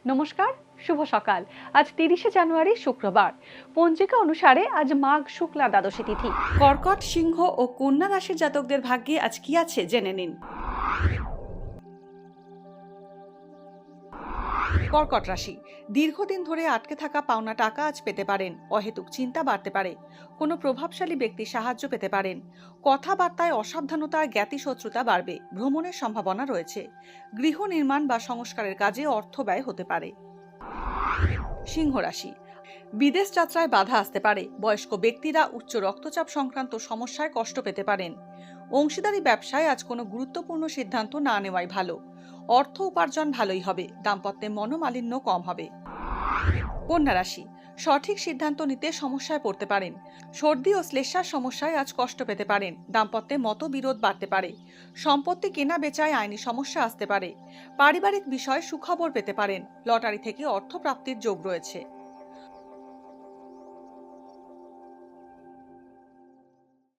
নমস্কার, শুভ সকাল। আজ 30শে জানুয়ারি শুক্রবার। পঞ্জিকা অনুসারে আজ মাঘ শুক্লা দ্বাদশী তিথি। কর্কট, সিংহ ও কন্যা রাশির জাতকদের ভাগ্যে আজ কি আছে জেনে নিন। কর্কট রাশি, দীর্ঘদিন ধরে আটকে থাকা পাওনা টাকা আজ পেতে পারেন। অহেতুক চিন্তা বাড়তে পারে। কোনো প্রভাবশালী ব্যক্তির সাহায্য পেতে পারেন। কথাবার্তায় অসাবধানতা আর জ্ঞাতি শত্রুতা বাড়বে। ভ্রমণের সম্ভাবনা রয়েছে। গৃহ নির্মাণ বা সংস্কারের কাজে অর্থ ব্যয় হতে পারে। সিংহ রাশি, বিদেশ যাত্রায় বাধা আসতে পারে। বয়স্ক ব্যক্তিরা উচ্চ রক্তচাপ সংক্রান্ত সমস্যায় কষ্ট পেতে পারেন। অংশীদারি ব্যবসায় আজ কোনো গুরুত্বপূর্ণ সিদ্ধান্ত না নেওয়াই ভালো। অর্থ উপার্জন ভালোই হবে। দাম্পত্যে মনোমালিন্য কম হবে। কন্যা রাশি, সঠিক সিদ্ধান্ত নিতে সমস্যায় পড়তে পারেন। সর্দি ও শ্লেষ্মার সমস্যায় আজ কষ্ট পেতে পারেন। দাম্পত্যে মতবিরোধ বাড়তে পারে। সম্পত্তি কেনা বেচায় আইনি সমস্যা আসতে পারে। পারিবারিক বিষয়ে সুখবর পেতে পারেন। লটারি থেকে অর্থ প্রাপ্তির যোগ রয়েছে।